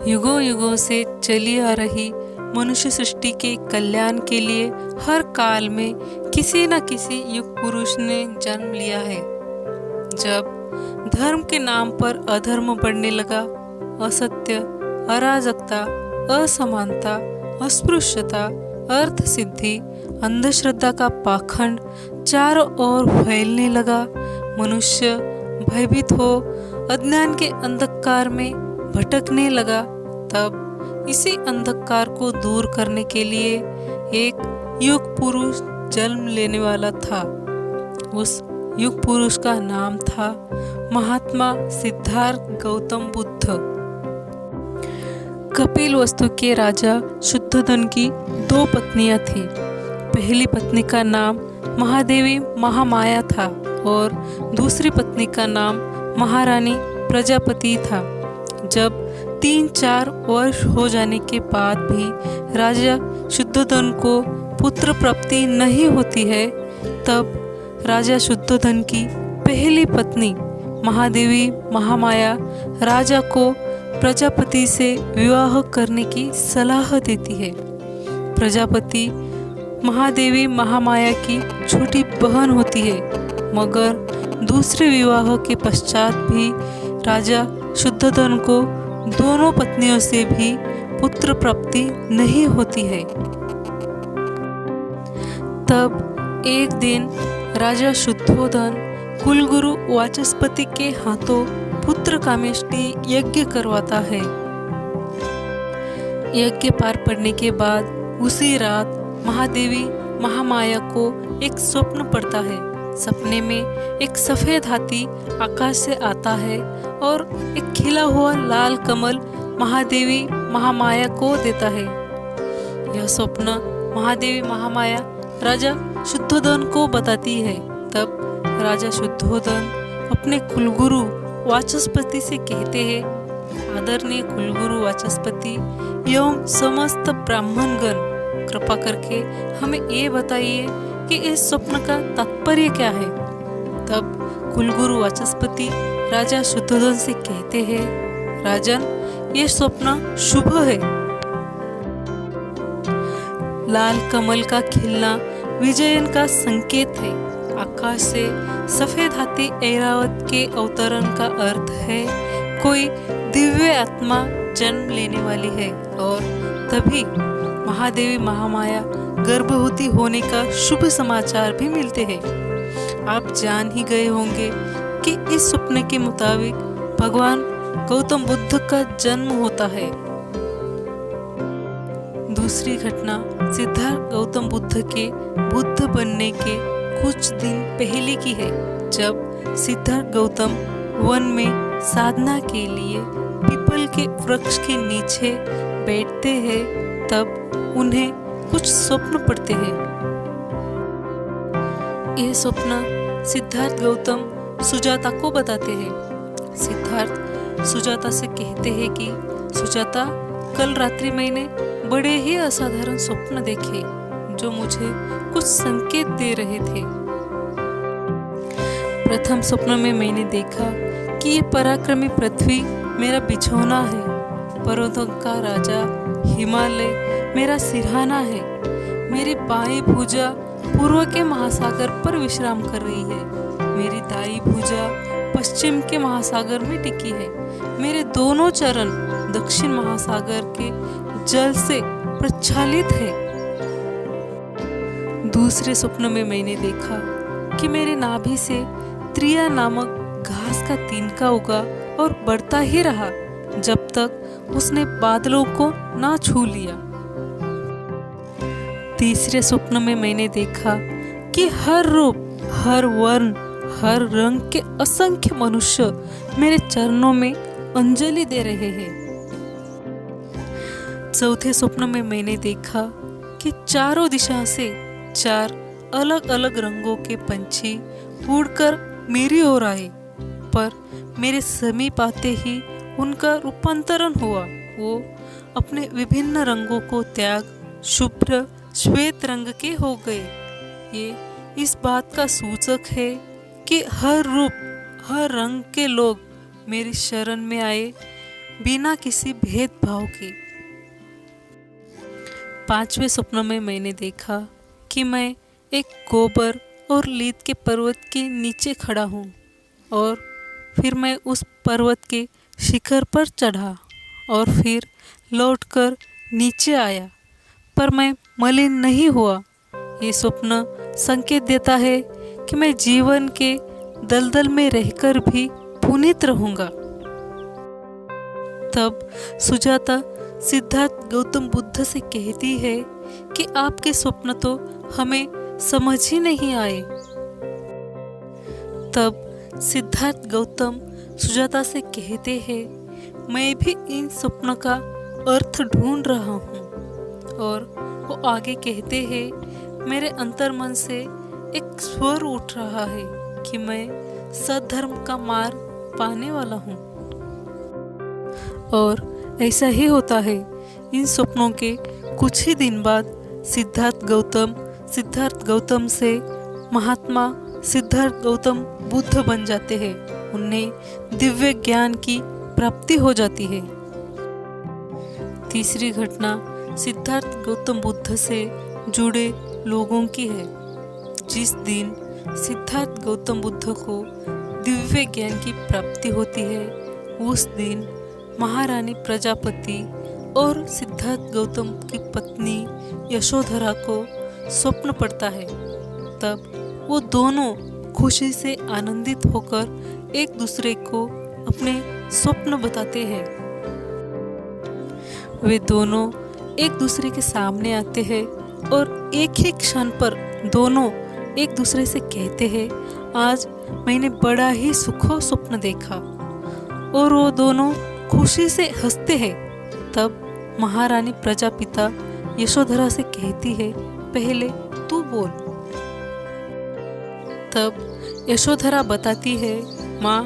युगों युगों से चली आ रही मनुष्य सृष्टि के कल्याण के लिए हर काल में किसी न किसी युग पुरुष ने जन्म लिया है। जब धर्म के नाम पर अधर्म बढ़ने लगा, असत्य, अराजकता, असमानता, अस्पृश्यता, अर्थ सिद्धि, अंधश्रद्धा का पाखंड चारों ओर फैलने लगा, मनुष्य भयभीत हो अज्ञान के अंधकार में भटकने लगा, तब इसी अंधकार को दूर करने के लिए एक युग पुरुष जन्म लेने वाला था। उस युग पुरुष का नाम था महात्मा सिद्धार्थ गौतम बुद्ध। कपिल वस्तु के राजा शुद्धोधन की 2 पत्नियां थी। पहली पत्नी का नाम महादेवी महामाया था और दूसरी पत्नी का नाम महारानी प्रजापति था। जब 3-4 वर्ष हो जाने के बाद भी राजा शुद्धोधन को पुत्र प्राप्ति नहीं होती है, तब राजा शुद्धोधन की पहली पत्नी महादेवी महामाया राजा को प्रजापति से विवाह करने की सलाह देती है। प्रजापति महादेवी महामाया की छोटी बहन होती है, मगर दूसरे विवाह के पश्चात भी राजा शुद्धोधन को दोनों पत्नियों से भी पुत्र प्राप्ति नहीं होती है। तब एक दिन राजा शुद्धोधन कुलगुरु वाचस्पति के हाथों पुत्र कामेष्टि यज्ञ करवाता है। यज्ञ पार पड़ने के बाद उसी रात महादेवी महामाया को एक स्वप्न पड़ता है। सपने में एक सफेद हाथी आकाश से आता है और एक खिला हुआ लाल कमल महादेवी महामाया को देता है। यह स्वप्न महादेवी महामाया राजा शुद्धोधन को बताती है। तब राजा शुद्धोधन अपने कुलगुरु वाचस्पति से कहते हैं, आदरणीय कुलगुरु वाचस्पति एवं समस्त ब्राह्मणगण, कृपा करके हमें ये बताइए कि इस स्वप्न का तात्पर्य क्या है। तब कुलगुरु वाचस्पति राजा शुद्धोधन से कहते हैं, राजन, ये स्वप्न शुभ है। लाल कमल का खिलना विजयन का संकेत है। आकाश से सफेद हाथी ऐरावत के अवतरण का अर्थ है कोई दिव्य आत्मा जन्म लेने वाली है, और तभी महादेवी महामाया गर्भवती होने का शुभ समाचार भी मिलते हैं। आप जान ही गए होंगे कि इस सपने के मुताबिक भगवान गौतम बुद्ध का जन्म होता है। दूसरी घटना सिद्धार्थ गौतम बुद्ध के बुद्ध बनने के कुछ दिन पहले की है। जब सिद्धार्थ गौतम वन में साधना के लिए पीपल के वृक्ष के नीचे बैठते हैं, तब उन्हें कुछ स्वप्न पड़ते हैं। यह स्वप्न सिद्धार्थ गौतम सुजाता को बताते हैं। सिद्धार्थ सुजाता से कहते हैं कि सुजाता, कल रात्रि मैंने बड़े ही असाधारण स्वप्न देखे जो मुझे कुछ संकेत दे रहे थे। प्रथम स्वप्न में मैंने देखा कि ये पराक्रमी पृथ्वी मेरा बिछौना है, पर्वतों का राजा हिमालय मेरा सिरहाना है, मेरी बाईं भुजा पूर्व के महासागर पर विश्राम कर रही है, मेरी दाईं भुजा पश्चिम के महासागर में टिकी है, मेरे दोनों चरण दक्षिण महासागर के जल से प्रक्षालित है। दूसरे स्वप्न में मैंने देखा कि मेरे नाभि से त्रिया नामक घास का तिनका उगा और बढ़ता ही रहा जब तक उसने बादलों को ना छू लिया। तीसरे स्वप्न में मैंने देखा कि हर रूप, हर वर्ण, हर रंग के असंख्य मनुष्य मेरे चरणों में अंजलि दे रहे हैं। चौथे स्वप्न में मैंने देखा कि चारों दिशा से 4 अलग अलग रंगों के पंछी उड़कर मेरी ओर आए, पर मेरे समीप आते ही उनका रूपांतरण हुआ। वो अपने विभिन्न रंगों को त्याग शुभ्र श्वेत रंग के हो गए। ये इस बात का सूचक है कि हर रूप, हर रंग के लोग मेरी शरण में आए, बिना किसी भेदभाव के। पांचवें स्वप्न में मैंने देखा कि मैं एक गोबर और लीद के पर्वत के नीचे खड़ा हूँ और फिर मैं उस पर्वत के शिखर पर चढ़ा और फिर लौटकर नीचे आया, पर मैं मलिन नहीं हुआ। ये स्वप्न संकेत देता है कि मैं जीवन के दलदल में रहकर भी पुनीत रहूंगा। तब सुजाता सिद्धार्थ गौतम बुद्ध से कहती है कि आपके स्वप्न तो हमें समझ ही नहीं आए। तब सिद्धार्थ गौतम सुजाता से कहते हैं, मैं भी इन स्वप्नों का अर्थ ढूंढ रहा हूँ। और वो आगे कहते हैं, मेरे अंतर्मन से एक स्वर उठ रहा है कि मैं सद्धर्म का मार्ग पाने वाला हूँ। और ऐसा ही होता है। इन स्वप्नों के कुछ ही दिन बाद सिद्धार्थ गौतम से महात्मा सिद्धार्थ गौतम बुद्ध बन जाते हैं। उन्हें दिव्य ज्ञान की प्राप्ति हो जाती है। तीसरी घटना सिद्धार्थ गौतम बुद्ध से जुड़े लोगों की है। जिस दिन सिद्धार्थ गौतम बुद्ध को दिव्य ज्ञान की प्राप्ति होती है, उस दिन महारानी प्रजापति और सिद्धार्थ गौतम की पत्नी यशोधरा को स्वप्न पड़ता है। तब वो दोनों खुशी से आनंदित होकर एक दूसरे को अपने स्वप्न बताते हैं। वे दोनों एक दूसरे के सामने आते हैं और एक ही क्षण पर दोनों एक दूसरे से कहते हैं, आज मैंने बड़ा ही सुखद स्वप्न देखा। और वो दोनों खुशी से हंसते हैं। तब महारानी प्रजापिता यशोधरा से कहती है, पहले तू बोल। तब यशोधरा बताती है, माँ,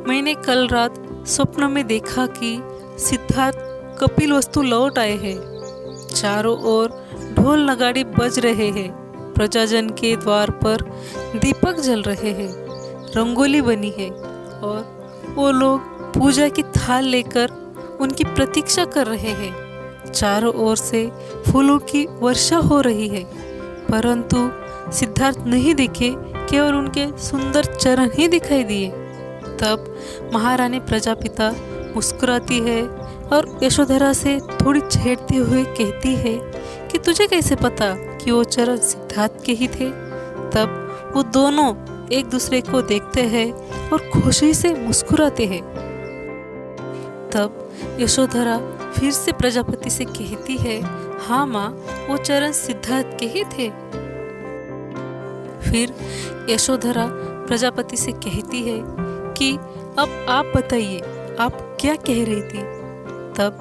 मैंने कल रात स्वप्न में देखा कि सिद्धार्थ कपिलवस्तु लौट आए हैं। चारों ओर ढोल नगाड़े बज रहे हैं। प्रजाजन के द्वार पर दीपक जल रहे हैं, रंगोली बनी है और वो लोग पूजा की थाल लेकर उनकी प्रतीक्षा कर रहे हैं। चारों ओर से फूलों की वर्षा हो रही है, परंतु सिद्धार्थ नहीं दिखे, केवल उनके सुंदर चरण ही दिखाई दिए। तब महारानी प्रजापिता मुस्कुराती है और यशोधरा से थोड़ी छेड़ते हुए कहती है कि तुझे कैसे पता कि वो चरण सिद्धार्थ के ही थे। तब वो दोनों एक दूसरे को देखते हैं और खुशी से मुस्कुराते हैं। तब यशोधरा फिर से प्रजापति से कहती है, हाँ माँ, वो चरण सिद्धार्थ के ही थे। फिर यशोधरा प्रजापति से कहती है कि अब आप बताइए, आप क्या कह रही थी। तब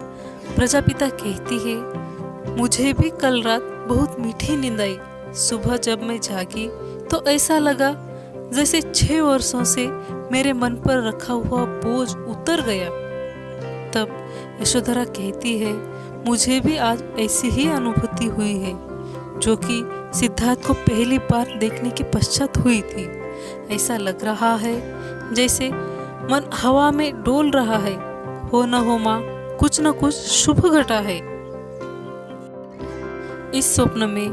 प्रजापिता कहती है, मुझे भी कल रात बहुत मीठी नींद आई। सुबह जब मैं जागी तो ऐसा लगा जैसे 6 वर्षों से मेरे मन पर रखा हुआ बोझ उतर गया। तब यशोधरा कहती है, मुझे भी आज ऐसी ही अनुभूति हुई है, जो कि सिद्धार्थ को पहली बार देखने के पश्चात हुई थी। ऐसा लग रहा है जैसे मन हवा में डोल रहा है। हो न हो माँ, कुछ न कुछ शुभ घटा है। इस स्वप्न में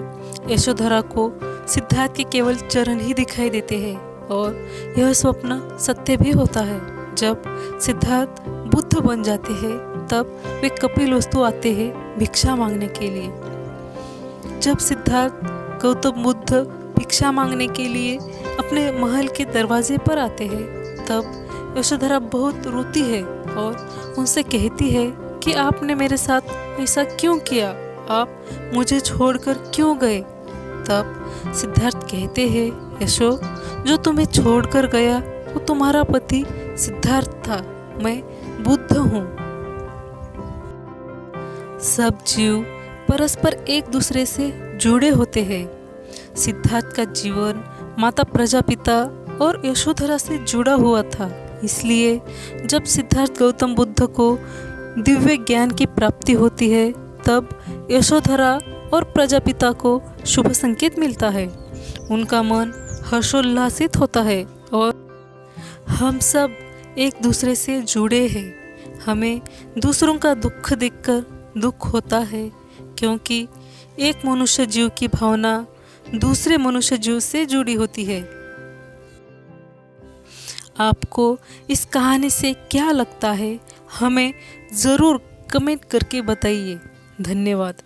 यशोधरा को सिद्धार्थ के केवल चरण ही दिखाई देते हैं और यह स्वप्न सत्य भी होता है। जब सिद्धार्थ बुद्ध बन जाते हैं तब वे कपिलवस्तु आते हैं भिक्षा मांगने के लिए। जब सिद्धार्थ गौतम बुद्ध भिक्षा मांगने के लिए अपने महल के दरवाजे पर आते हैं, तब यशोधरा बहुत रोती है और उनसे कहती है कि आपने मेरे साथ ऐसा क्यों किया, आप मुझे छोड़कर क्यों गए। तब सिद्धार्थ कहते हैं, यशो, जो तुम्हें छोड़कर गया वो तुम्हारा पति सिद्धार्थ था, मैं बुद्ध हूँ। सब जीव परस्पर एक दूसरे से जुड़े होते हैं। सिद्धार्थ का जीवन माता प्रजापिता और यशोधरा से जुड़ा हुआ था। इसलिए जब सिद्धार्थ गौतम बुद्ध को दिव्य ज्ञान की प्राप्ति होती है, तब यशोधरा और प्रजापिता को शुभ संकेत मिलता है। उनका मन हर्षोल्लासित होता है और हम सब एक दूसरे से जुड़े हैं। हमें दूसरों का दुख देखकर दुख होता है, क्योंकि एक मनुष्य जीव की भावना दूसरे मनुष्य जीव से जुड़ी होती है। आपको इस कहानी से क्या लगता है, हमें ज़रूर कमेंट करके बताइए। धन्यवाद।